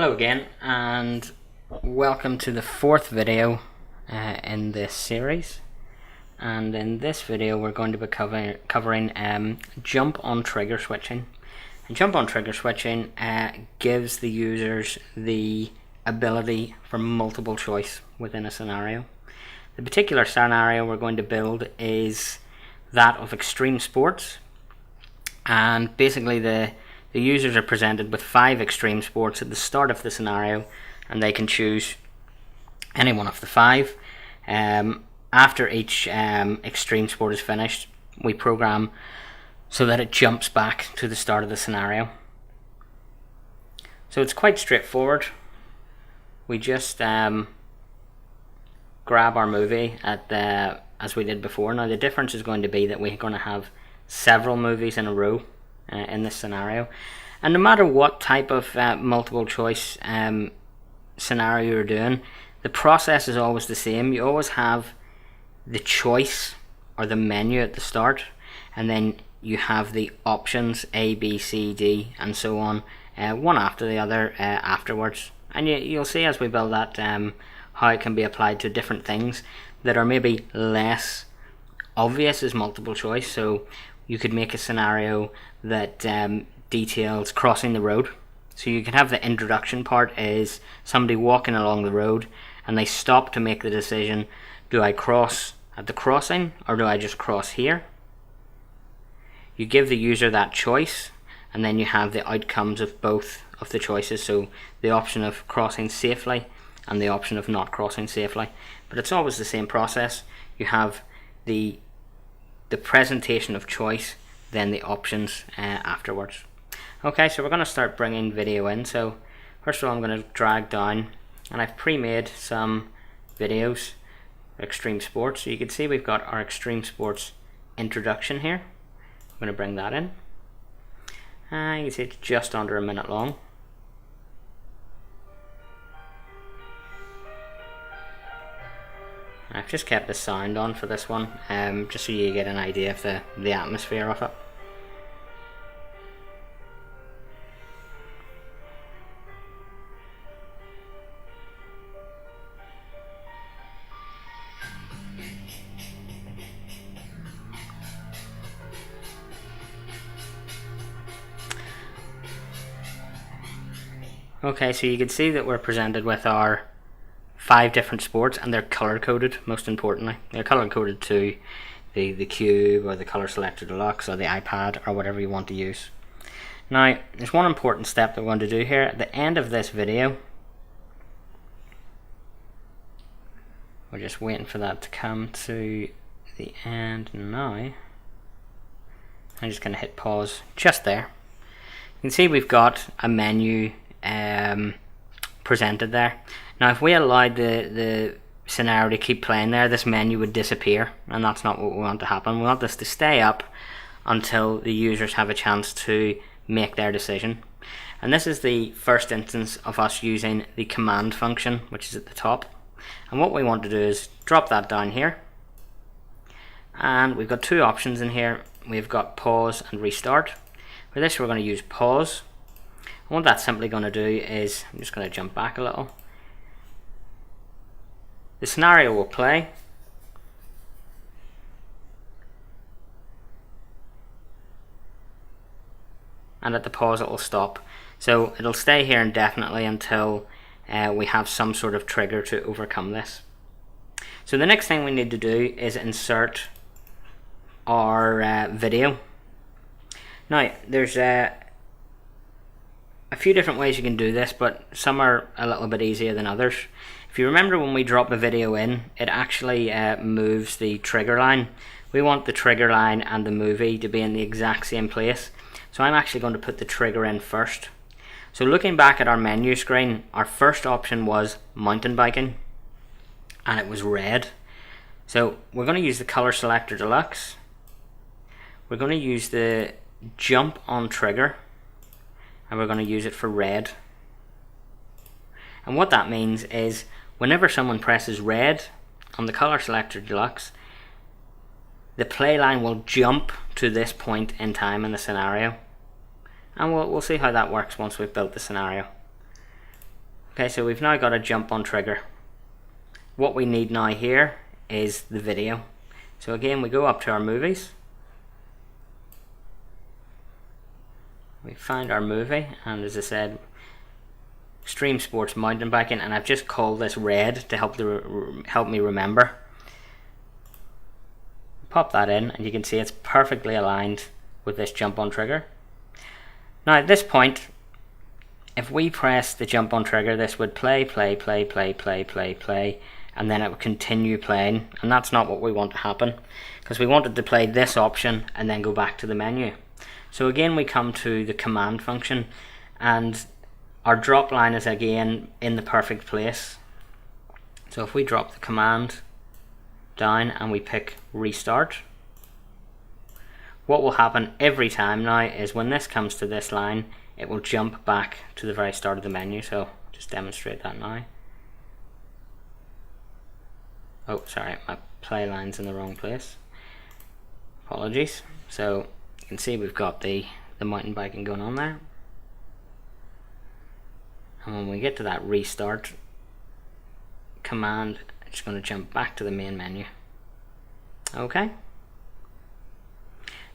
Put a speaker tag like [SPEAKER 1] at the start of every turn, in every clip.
[SPEAKER 1] Hello again, and welcome to the fourth video in this series. And in this video we're going to be covering jump on trigger switching. And jump on trigger switching gives the users the ability for multiple choice within a scenario. The particular scenario we're going to build is that of extreme sports, and basically the users are presented with 5 extreme sports at the start of the scenario, and they can choose any one of the 5. After each extreme sport is finished, we program so that it jumps back to the start of the scenario. So it's quite straightforward. We just grab our movie as we did before. Now the difference is going to be that we're going to have several movies in a row in this scenario, and no matter what type of multiple choice scenario you're doing, the process is always the same. You always have the choice or the menu at the start, and then you have the options A, B, C, D and so on, one after the other afterwards. And you'll see as we build that how it can be applied to different things that are maybe less obvious as multiple choice. So you could make a scenario that details crossing the road. So you can have the introduction part is somebody walking along the road and they stop to make the decision, do I cross at the crossing or do I just cross here? You give the user that choice, and then you have the outcomes of both of the choices, so the option of crossing safely and the option of not crossing safely. But it's always the same process. You have the presentation of choice, then the options afterwards. Okay, so we're going to start bringing video in. So first of all, I'm going to drag down, and I've pre-made some videos for extreme sports. So you can see we've got our extreme sports introduction here. I'm going to bring that in. You can see it's just under a minute long. I've just kept the sound on for this one, just so you get an idea of the atmosphere of it. Okay, so you can see that we're presented with our 5 different sports, and they're color coded. Most importantly, they're color coded to the cube or the color selector deluxe or the iPad or whatever you want to use. Now there's one important step that we're going to do here at the end of this video. We're just waiting for that to come to the end now. I'm just going to hit pause just there. You can see we've got a menu presented there. Now if we allowed the scenario to keep playing there, this menu would disappear, and that's not what we want to happen. We want this to stay up until the users have a chance to make their decision. And this is the first instance of us using the command function, which is at the top. And what we want to do is drop that down here, and we've got 2 options in here. We've got pause and restart. For this we're going to use pause. And what that's simply going to do is, I'm just going to jump back a little. The scenario will play, and at the pause it will stop. So it'll stay here indefinitely until we have some sort of trigger to overcome this. So the next thing we need to do is insert our video. Now there's a few different ways you can do this, but some are a little bit easier than others. If you remember, when we drop a video in, it actually moves the trigger line. We want the trigger line and the movie to be in the exact same place, so I'm actually going to put the trigger in first. So looking back at our menu screen, our first option was mountain biking, and it was red. So we're going to use the color selector deluxe. We're going to use the jump on trigger, and we're going to use it for red. And what that means is whenever someone presses red on the color selector deluxe, the play line will jump to this point in time in the scenario. And we'll see how that works once we've built the scenario. Okay, so we've now got a Jumpontrigger. What we need now here is the video. So again, we go up to our movies. We find our movie, and as I said, Extreme Sports Mountain Biking, and I've just called this red to help me remember. Pop that in, and you can see it's perfectly aligned with this Jumpontrigger. Now at this point, if we press the Jumpontrigger, this would play, and then it would continue playing, and that's not what we want to happen, because we wanted to play this option and then go back to the menu. So again, we come to the command function, and our drop line is again in the perfect place. So if we drop the command down and we pick restart, what will happen every time now is when this comes to this line, it will jump back to the very start of the menu. So just demonstrate that now. Oh, sorry, my play line's in the wrong place. Apologies. So you can see we've got the mountain biking going on there. And when we get to that restart command, it's going to jump back to the main menu. Okay.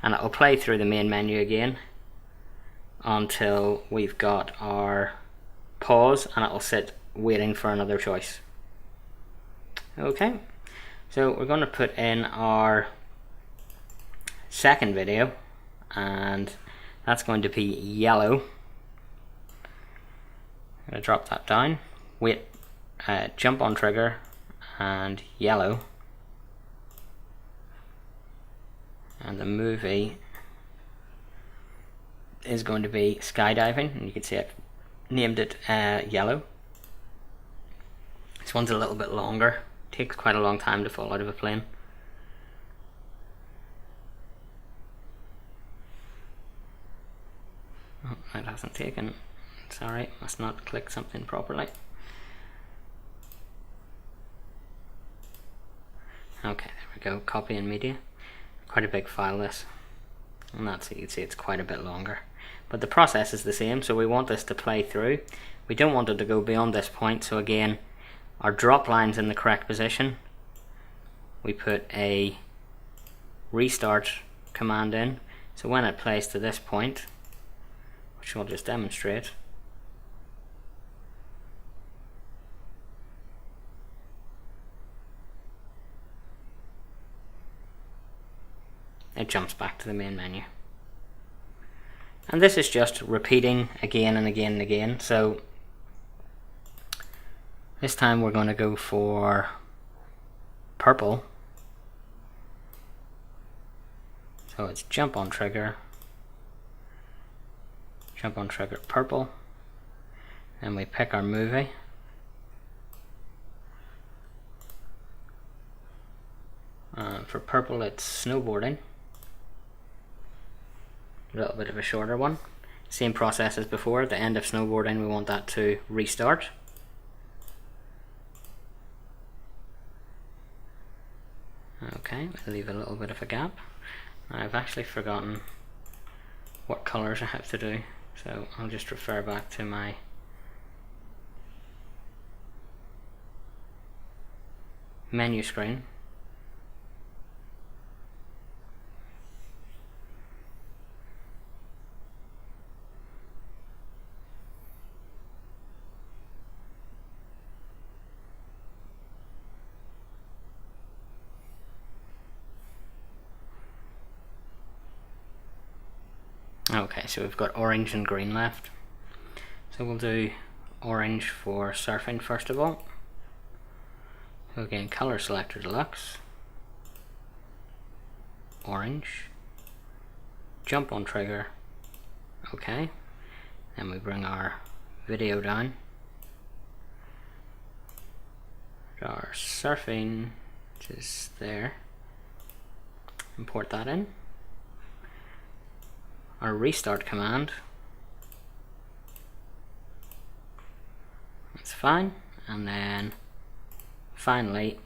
[SPEAKER 1] And it will play through the main menu again until we've got our pause, and it will sit waiting for another choice. Okay, so we're going to put in our second video, and that's going to be yellow. I'm going to drop that down, wait, Jumpontrigger and yellow, and the movie is going to be skydiving, and you can see I've named it yellow. This one's a little bit longer, takes quite a long time to fall out of a plane. Oh, it hasn't taken. Sorry, must not click something properly. Okay, there we go, copy and media. Quite a big file this. And that's it, you can see it's quite a bit longer. But the process is the same, so we want this to play through. We don't want it to go beyond this point, so again, our drop line's in the correct position. We put a restart command in, so when it plays to this point, which we'll just demonstrate, it jumps back to the main menu. And this is just repeating again and again and again. So this time we're going to go for purple. So it's Jumpontrigger purple, and we pick our movie. For purple it's snowboarding. A little bit of a shorter one. Same process as before. At the end of snowboarding, we want that to restart. Okay, we'll leave a little bit of a gap. I've actually forgotten what colours I have to do, so I'll just refer back to my menu screen. Okay, so we've got orange and green left. So we'll do orange for surfing first of all. So again, color selector deluxe, orange, Jumpontrigger. Okay, then we bring our video down. Our surfing, which is there. Import that in. Our restart command, that's fine, and then finally,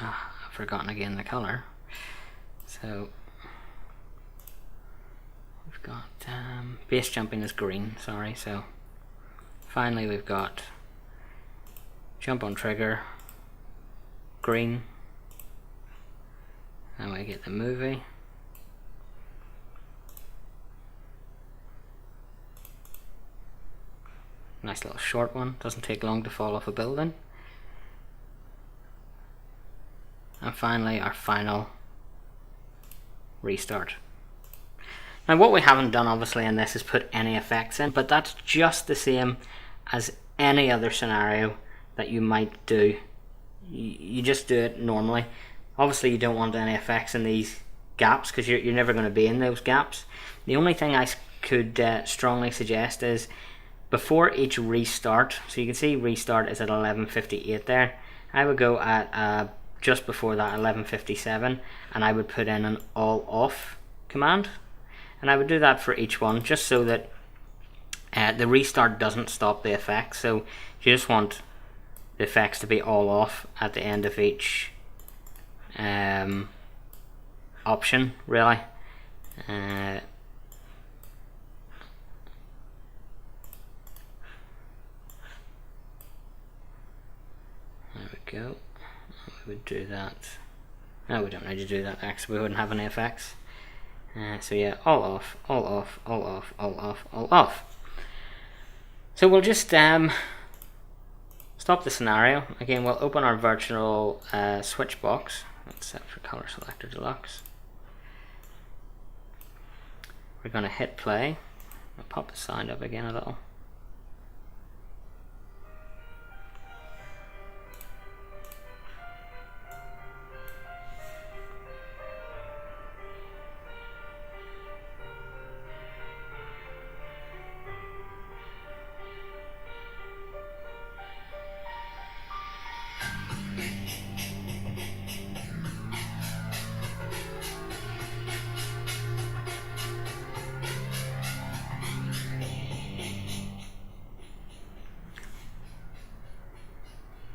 [SPEAKER 1] I've forgotten again the color, so we've got base jumping is green, sorry, so finally we've got Jumpontrigger, green, and we get the movie. Nice little short one, doesn't take long to fall off a building. And finally our final restart. Now what we haven't done obviously in this is put any effects in, but that's just the same as any other scenario that you might do. You just do it normally. Obviously you don't want any effects in these gaps because you're never going to be in those gaps. The only thing I could strongly suggest is before each restart, so you can see restart is at 11:58 there, I would go at just before that 11:57 and I would put in an all off command, and I would do that for each one just so that the restart doesn't stop the effects. So you just want the effects to be all off at the end of each option really. There we go. We would do that. No, we don't need to do that actually, we wouldn't have any effects. So yeah, all off, all off, all off, all off, all off. So we'll just stop the scenario. Again, we'll open our virtual switch box. Let's set for color selector deluxe. We're going to hit play. I'll pop the sound up again a little.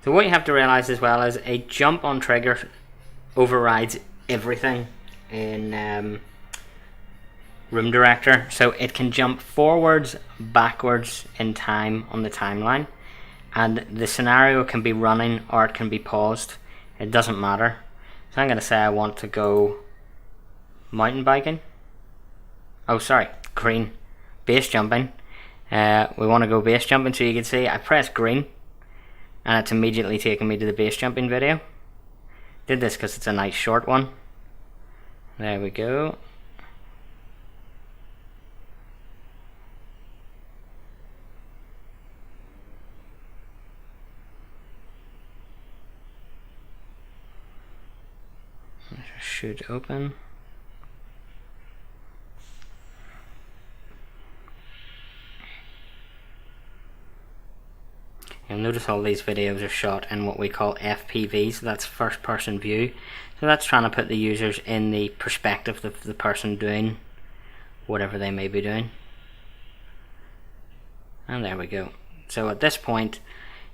[SPEAKER 1] So what you have to realize as well is a Jumpontrigger overrides everything in Room Director. So it can jump forwards, backwards in time on the timeline, and the scenario can be running or it can be paused. It doesn't matter. So I'm going to say I want to go mountain biking. Oh sorry, green. Base jumping. We want to go base jumping, so you can see I press green and it's immediately taken me to the base jumping video. Did this because it's a nice short one. There we go. Should open. You'll notice all these videos are shot in what we call FPV, so that's first person view. So that's trying to put the users in the perspective of the person doing whatever they may be doing. And there we go. So at this point,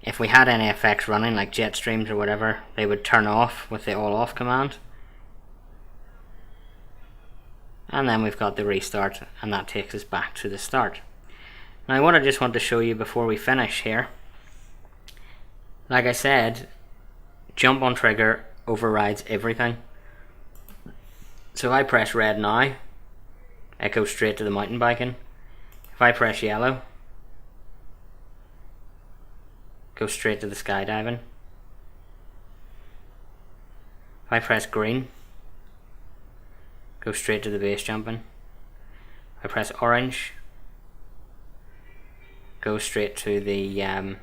[SPEAKER 1] if we had any effects running like jet streams or whatever, they would turn off with the all off command. And then we've got the restart, and that takes us back to the start. Now what I just want to show you before we finish here, like I said, Jumpontrigger overrides everything. So if I press red now, it goes straight to the mountain biking. If I press yellow, it goes straight to the skydiving. If I press green, go straight to the base jumping. If I press orange, go straight to the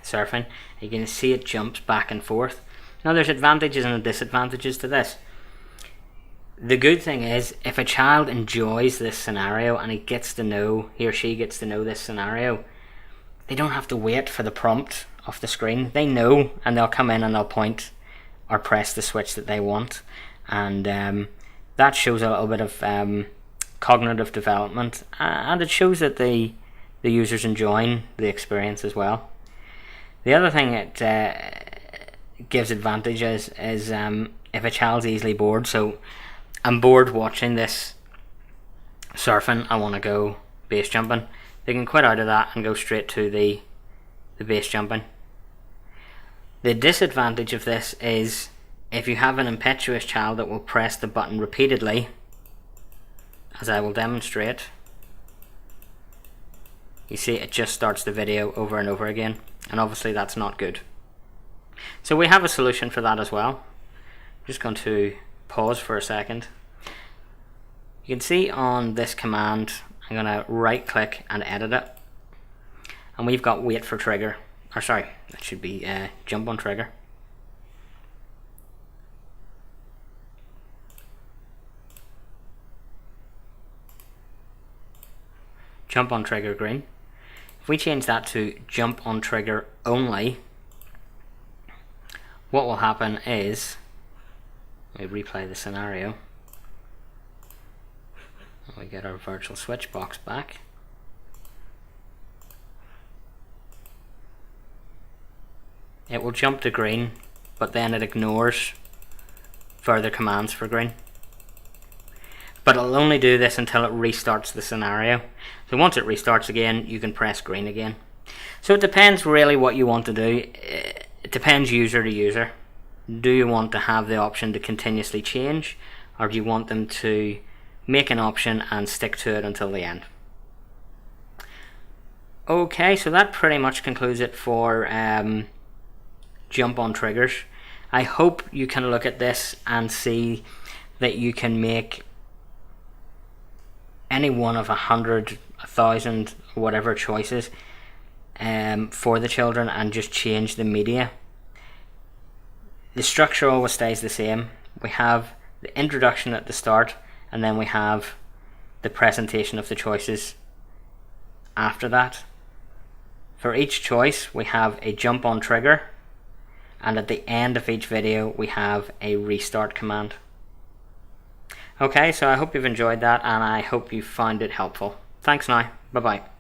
[SPEAKER 1] surfing. You can see it jumps back and forth. Now there's advantages and disadvantages to this. The good thing is if a child enjoys this scenario and he or she gets to know this scenario, they don't have to wait for the prompt off the screen. They know, and they'll come in and they'll point or press the switch that they want, and that shows a little bit of cognitive development, and it shows that the user's enjoying the experience as well. The other thing it gives advantages is if a child's easily bored. So I'm bored watching this surfing, I want to go base jumping. They can quit out of that and go straight to the base jumping. The disadvantage of this is if you have an impetuous child that will press the button repeatedly, as I will demonstrate, you see it just starts the video over and over again, and obviously that's not good. So we have a solution for that as well. I'm just going to pause for a second. You can see on this command, I'm going to right click and edit it, and we've got wait for trigger, or sorry, that should be jump on trigger. Jump on trigger green. If we change that to jump on trigger only, what will happen is, we replay the scenario, we get our virtual switch box back. It will jump to green, but then it ignores further commands for green. But it'll only do this until it restarts the scenario. So once it restarts again, you can press green again. So it depends really what you want to do. It depends user to user. Do you want to have the option to continuously change, or do you want them to make an option and stick to it until the end? Okay, so that pretty much concludes it for jump on triggers. I hope you can look at this and see that you can make any one of 100, 1,000, whatever choices for the children, and just change the media. The structure always stays the same. We have the introduction at the start, and then we have the presentation of the choices after that. For each choice we have a jump on trigger, and at the end of each video we have a restart command. Okay, so I hope you've enjoyed that, and I hope you found it helpful. Thanks now, bye bye.